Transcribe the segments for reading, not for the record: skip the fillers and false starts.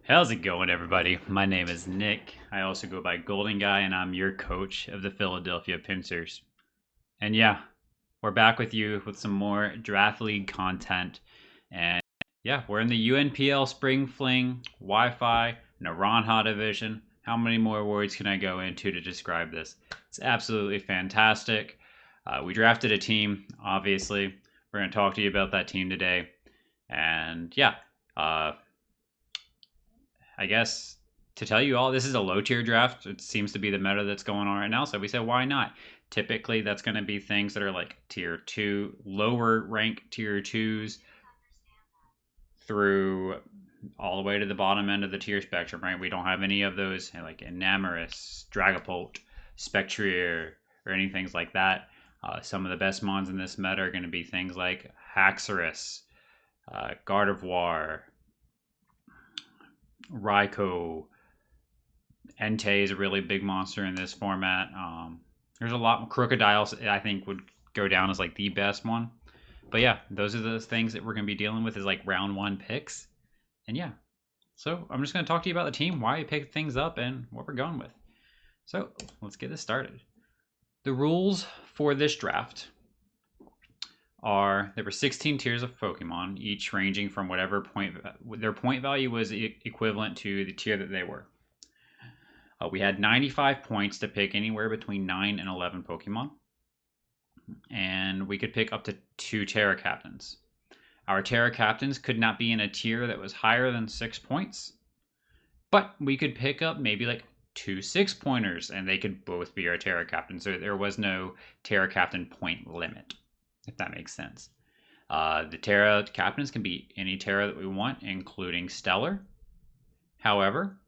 How's it going, everybody? My name is Nick. I also go by Golden Guy, and I'm your coach of the Philadelphia Pincers. And yeah, we're back with you with some more Draft League content. And yeah, we're in the UNPL Spring Fling, Wi-Fi, Naranja division. How many more words can I go into to describe this? It's absolutely fantastic. We drafted a team, obviously. We're going to talk to you about that team today. And yeah, uh, I guess to tell you all, this is a low tier draft. It seems to be the meta that's going on right now. So we said, why not? Typically, that's going to be things that are like tier two, lower rank tier twos through all the way to the bottom end of the tier spectrum, right? We don't have any of those like Enamorus, Dragapult, Spectrier, or anything like that. Some of the best mons in this meta are going to be things like Haxorus, Gardevoir, Raikou, Entei is a really big monster in this format. There's a lot. Crocodiles, I think, would go down as like the best one. But yeah, those are the things that we're going to be dealing with is like round one picks. And yeah, so I'm just going to talk to you about the team, why we picked things up, and what we're going with. So let's get this started. The rules for this draft are there were 16 tiers of Pokemon, each ranging from whatever point their point value was equivalent to the tier that they were. We had 95 points to pick anywhere between 9 and 11 Pokemon. And we could pick up to 2 Terra Captains. Our Terra Captains could not be in a tier that was higher than 6 points. But we could pick up maybe like 2 6-pointers, and they could both be our Terra Captains. So there was no Terra Captain point limit, if that makes sense. The Terra Captains can be any Terra that we want, including Stellar. However,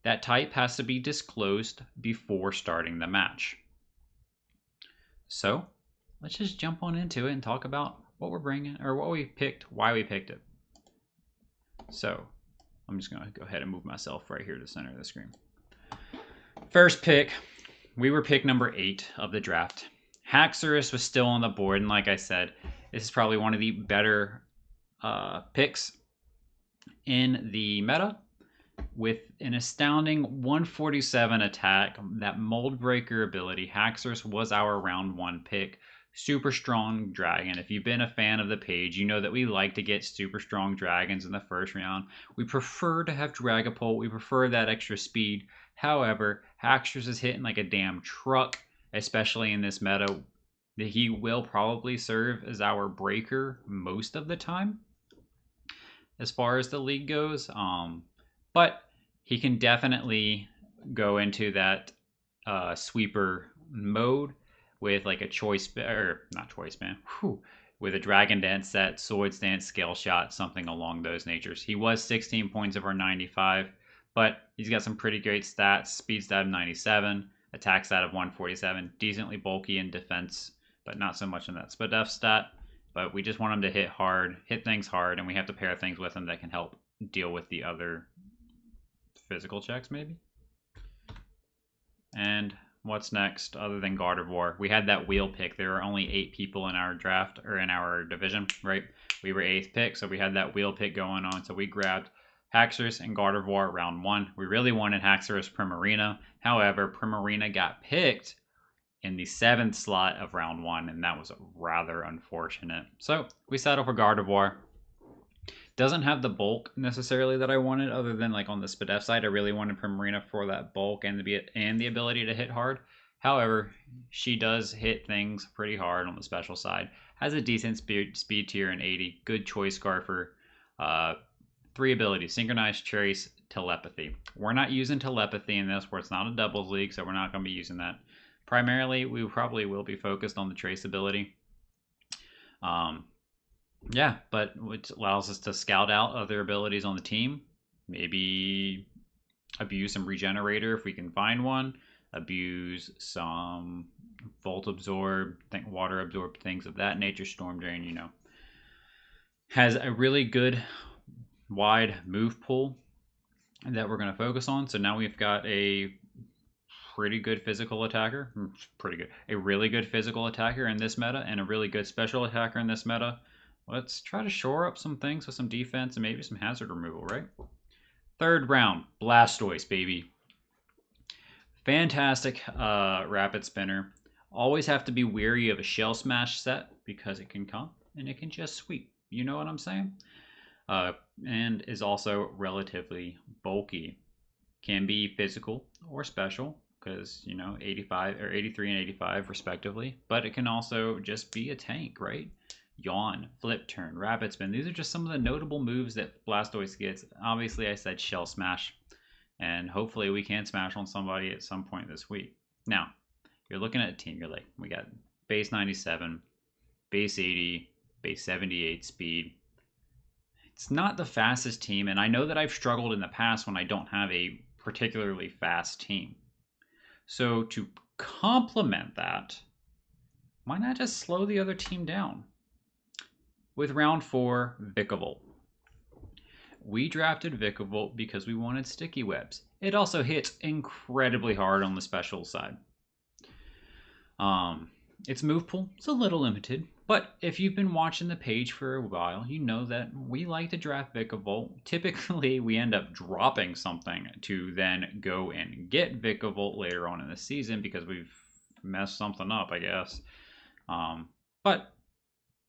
that type has to be disclosed before starting the match. So let's just jump on into it and talk about what we're bringing or what we picked, why we picked it. So I'm just going to go ahead and move myself right here to the center of the screen. First pick, we were pick number 8 of the draft. Haxorus was still on the board, and like I said, this is probably one of the better picks in the meta. With an astounding 147 attack, that Mold Breaker ability, Haxorus was our round 1 pick. Super strong dragon. If you've been a fan of the page, you know that we like to get super strong dragons in the first round. We prefer to have Dragapult. We prefer that extra speed. However, Haxorus is hitting like a damn truck, especially in this meta. He will probably serve as our breaker most of the time as far as the league goes. But he can definitely go into that sweeper mode with like a choice, or not choice man, with a Dragon Dance set, Swords Dance, Scale Shot, something along those natures. He was 16 points over 95, but he's got some pretty great stats. Speed stat of 97, attack stat of 147, decently bulky in defense, but not so much in that SPDF stat. But we just want him to hit things hard, and we have to pair things with him that can help deal with the other physical checks, maybe. And what's next other than Gardevoir? We had that wheel pick. There were only 8 people in our draft or in our division, right? We were 8th pick, so we had that wheel pick going on. So we grabbed Haxorus and Gardevoir round 1. We really wanted Haxorus Primarina. However, Primarina got picked in the 7th slot of round 1, and that was rather unfortunate. So we settled for Gardevoir. Doesn't have the bulk necessarily that I wanted, other than like on the SPDF side, I really wanted Primarina for that bulk and the ability to hit hard. However, she does hit things pretty hard on the special side. Has a decent speed tier in 80. Good choice Scarfer. 3 abilities: Synchronize, Trace, Telepathy. We're not using Telepathy in this, where it's not a doubles league, so we're not going to be using that. Primarily, we probably will be focused on the Trace ability. Yeah, but which allows us to scout out other abilities on the team. Maybe abuse some Regenerator if we can find one. Abuse some Volt Absorb, Water Absorb, things of that nature. Storm Drain, you know. Has a really good wide move pool that we're going to focus on. So now we've got a pretty good physical attacker. Pretty good. A really good physical attacker in this meta and a really good special attacker in this meta. Let's try to shore up some things with some defense and maybe some hazard removal, right? Third round, Blastoise, baby. Fantastic rapid spinner. Always have to be wary of a Shell Smash set because it can come and it can just sweep. You know what I'm saying? And is also relatively bulky. Can be physical or special because, 85 or 83 and 85 respectively, but it can also just be a tank, right? Yawn, Flip Turn, Rapid Spin. These are just some of the notable moves that Blastoise gets. Obviously, I said Shell Smash, and hopefully we can smash on somebody at some point this week. Now, you're looking at a team. You're like, we got base 97, base 80, base 78 speed. It's not the fastest team, and I know that I've struggled in the past when I don't have a particularly fast team. So to complement that, why not just slow the other team down? With round 4, Vikavolt. We drafted Vikavolt because we wanted sticky webs. It also hits incredibly hard on the special side. Its move pool is a little limited, but if you've been watching the page for a while, you know that we like to draft Vikavolt. Typically, we end up dropping something to then go and get Vikavolt later on in the season because we've messed something up, I guess. But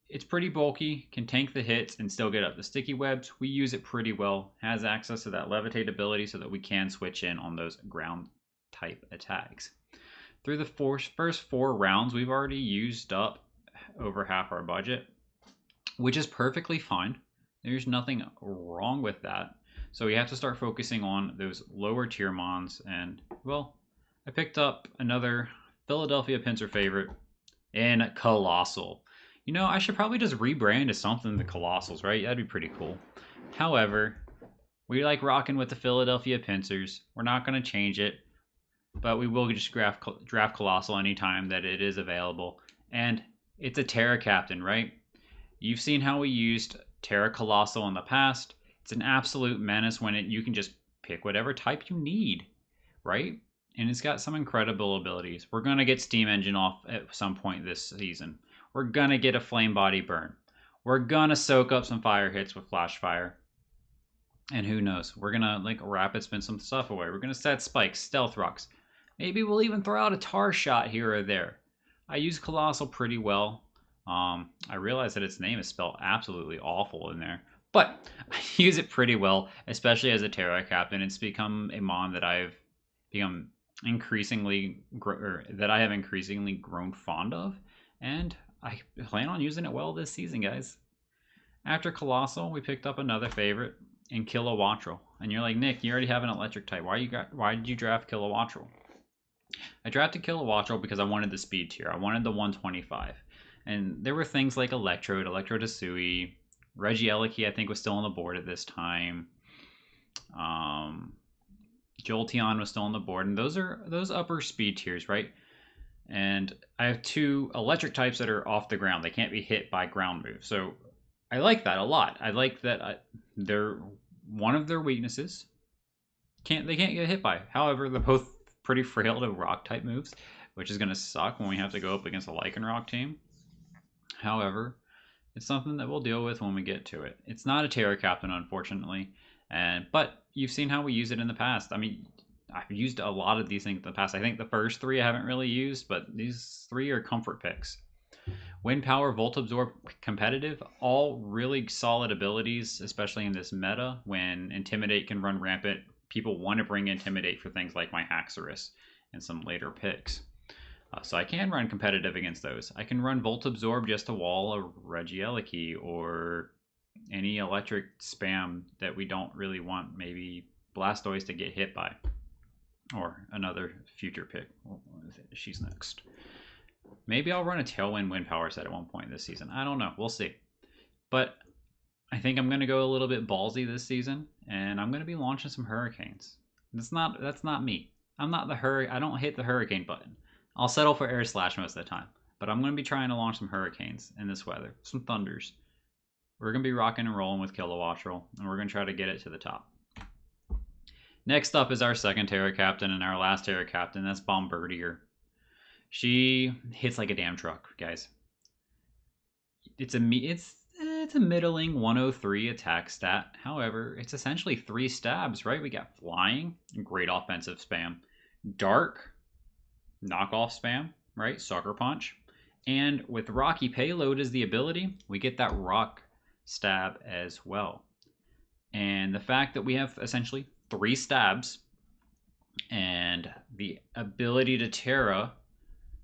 it's pretty bulky, can tank the hits and still get up the sticky webs. We use it pretty well, has access to that levitate ability so that we can switch in on those ground type attacks. Through the first 4 rounds, we've already used up over half our budget, which is perfectly fine. There's nothing wrong with that. So we have to start focusing on those lower tier mons. And, well, I picked up another Philadelphia Pinsir favorite in Colossal. I should probably just rebrand to something the Colossals, right? That'd be pretty cool. However, we like rocking with the Philadelphia Pinsirs. We're not going to change it, but we will just draft Colossal anytime that it is available. And it's a Terra Captain, right? You've seen how we used Terra Colossal in the past. It's an absolute menace when you can just pick whatever type you need, right? And it's got some incredible abilities. We're going to get Steam Engine off at some point this season. We're going to get a Flame Body Burn. We're going to soak up some fire hits with Flash Fire. And who knows? We're going to rapid spin some stuff away. We're going to set spikes, stealth rocks. Maybe we'll even throw out a tar shot here or there. I use Colossal pretty well. I realize that its name is spelled absolutely awful in there. But I use it pretty well, especially as a Terra Captain. It's become a mon that I've become increasingly grown fond of. And I plan on using it well this season, guys. After Colossal, we picked up another favorite in Kilowattrel. And you're like, Nick, you already have an electric type. Why did you draft Kilowattrel? I drafted Kilowattrel because I wanted the speed tier. I wanted the 125. And there were things like Electrode, Electrodesui, Regieleki I think was still on the board at this time. Jolteon was still on the board. And those are those upper speed tiers, right? And I have 2 electric types that are off the ground. They can't be hit by ground moves. So I like that a lot. I like that they're one of their weaknesses. They can't get hit by. However, they're both pretty frail to rock type moves, which is going to suck when we have to go up against a Lycanroc team. However, it's something that we'll deal with when we get to it. It's not a Terra Captain, unfortunately, but you've seen how we use it in the past. I mean, I've used a lot of these things in the past. I think the first 3 I haven't really used, but these 3 are comfort picks. Wind Power, Volt Absorb, Competitive, all really solid abilities, especially in this meta when Intimidate can run rampant. People want to bring Intimidate for things like my Haxorus and some later picks. So I can run competitive against those. I can run Volt Absorb just to wall a Regieleki or any electric spam that we don't really want maybe Blastoise to get hit by. Or another future pick. She's next. Maybe I'll run a Tailwind Wind Power set at one point this season. I don't know. We'll see. But I think I'm going to go a little bit ballsy this season, and I'm going to be launching some Hurricanes. That's not me. I don't hit the Hurricane button. I'll settle for Air Slash most of the time. But I'm going to be trying to launch some Hurricanes in this weather. Some Thunders. We're going to be rocking and rolling with Kilowattrel, and we're going to try to get it to the top. Next up is our second Terra Captain and our last Terra Captain. That's Bombardier. She hits like a damn truck, guys. it's a middling 103 attack stat. However, it's essentially 3 stabs, right? We got flying, great offensive spam. Dark, knockoff spam, right? Sucker punch. And with rocky payload as the ability, we get that rock stab as well. And the fact that we have essentially 3 stabs and the ability to Terra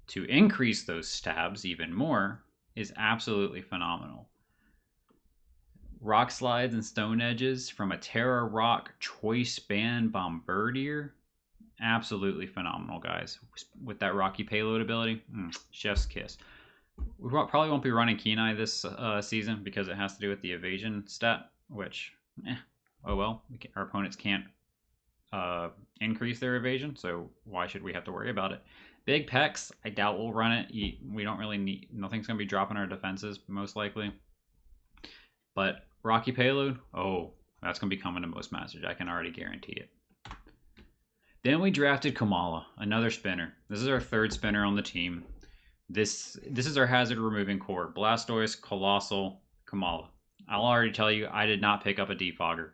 to increase those stabs even more is absolutely phenomenal. Rock slides and stone edges from a Terra Rock Choice Band Bombardier. Absolutely phenomenal, guys. With that rocky payload ability, chef's kiss. We probably won't be running Kenai this season because it has to do with the evasion stat, which, oh well, our opponents can't increase their evasion, so why should we have to worry about it? Big Pecs, I doubt we'll run it. We don't really need, nothing's going to be dropping our defenses, most likely. But rocky payload, oh, that's going to be coming to most masters. I can already guarantee it. Then we drafted Kamala, another spinner. This is our 3rd spinner on the team. This is our hazard removing core. Blastoise, Colossal, Kamala. I'll already tell you, I did not pick up a defogger.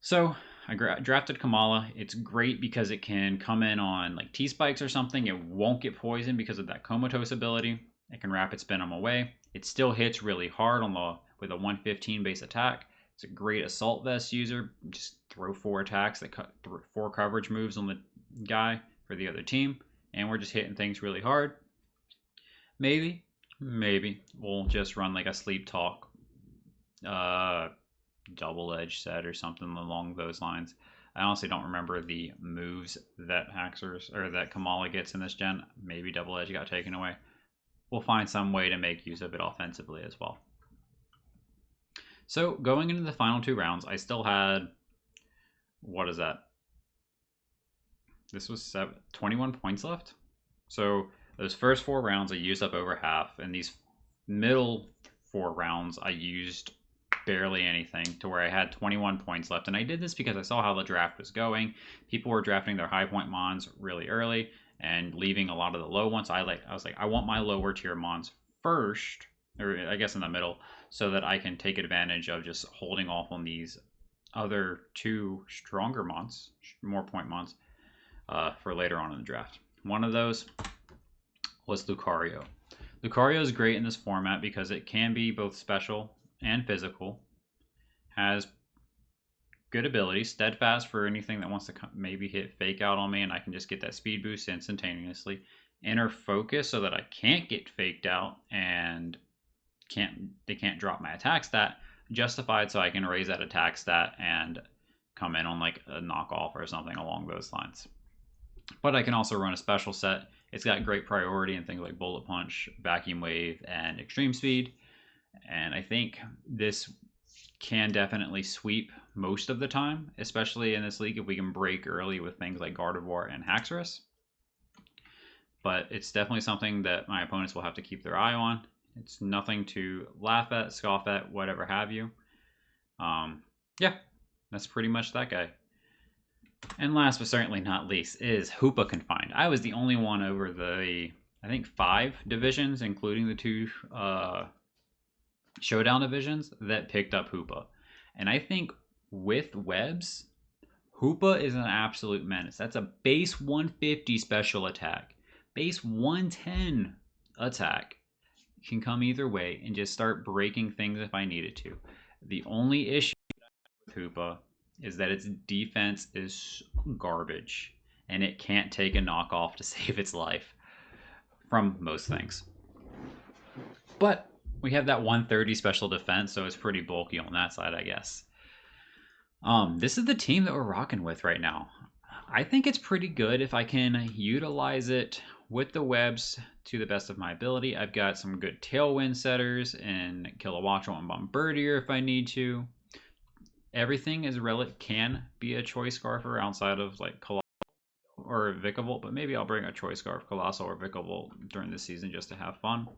So I drafted Kamala. It's great because it can come in on like T-spikes or something. It won't get poisoned because of that comatose ability. It can rapid spin them away. It still hits really hard on with a 115 base attack. It's a great assault vest user. Just throw 4 attacks that cut 4 coverage moves on the guy for the other team, and we're just hitting things really hard. Maybe we'll just run like a sleep talk double edge set or something along those lines. I honestly don't remember the moves that Haxorus or that Kamala gets in this gen. Maybe double edge got taken away. We'll find some way to make use of it offensively as well. So going into the final 2 rounds, I still had, what is that? This was 21 points left. So those first 4 rounds I used up over half, and these middle 4 rounds I used barely anything, to where I had 21 points left. And I did this because I saw how the draft was going. People were drafting their high point mons really early and leaving a lot of the low ones. I was like, I want my lower tier mons first, or I guess in the middle, so that I can take advantage of just holding off on these other 2 stronger mons, more point mons, for later on in the draft. One of those was Lucario. Lucario is great in this format because it can be both special and physical. Has good ability, steadfast for anything that wants to maybe hit fake out on me, and I can just get that speed boost instantaneously. Inner focus so that I can't get faked out and they can't drop my attack stat. Justified so I can raise that attack stat and come in on like a knockoff or something along those lines. But I can also run a special set. It's got great priority in things like Bullet Punch, Vacuum Wave, and Extreme Speed. And I think this can definitely sweep most of the time, especially in this league if we can break early with things like Gardevoir and Haxorus. But it's definitely something that my opponents will have to keep their eye on. It's nothing to laugh at, scoff at, whatever have you. Yeah, that's pretty much that guy. And last but certainly not least is Hoopa Confined. I was the only one over the, I think, 5 divisions, including the 2 showdown divisions, that picked up Hoopa. And I think with webs, Hoopa is an absolute menace. That's a base 150 special attack. Base 110 attack. Can come either way and just start breaking things if I need it to. The only issue with Hoopa is that its defense is garbage and it can't take a knockoff to save its life from most things. But we have that 130 special defense, so it's pretty bulky on that side, I guess. This is the team that we're rocking with right now. I think it's pretty good if I can utilize it with the webs to the best of my ability. I've got some good tailwind setters and Kilowattrel and Bombardier if I need to. Everything is can be a choice scarfer outside of like Colossal or Vikavolt, but maybe I'll bring a choice scarf Colossal or Vikavolt during the season just to have fun.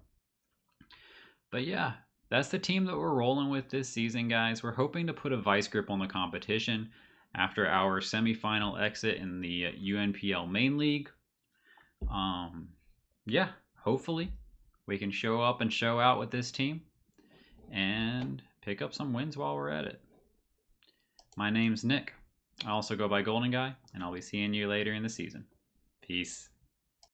But yeah, that's the team that we're rolling with this season, guys. We're hoping to put a vice grip on the competition after our semifinal exit in the UNPL main league. Yeah, hopefully we can show up and show out with this team. and pick up some wins while we're at it. My name's Nick. I also go by Golden Guy, and I'll be seeing you later in the season. Peace.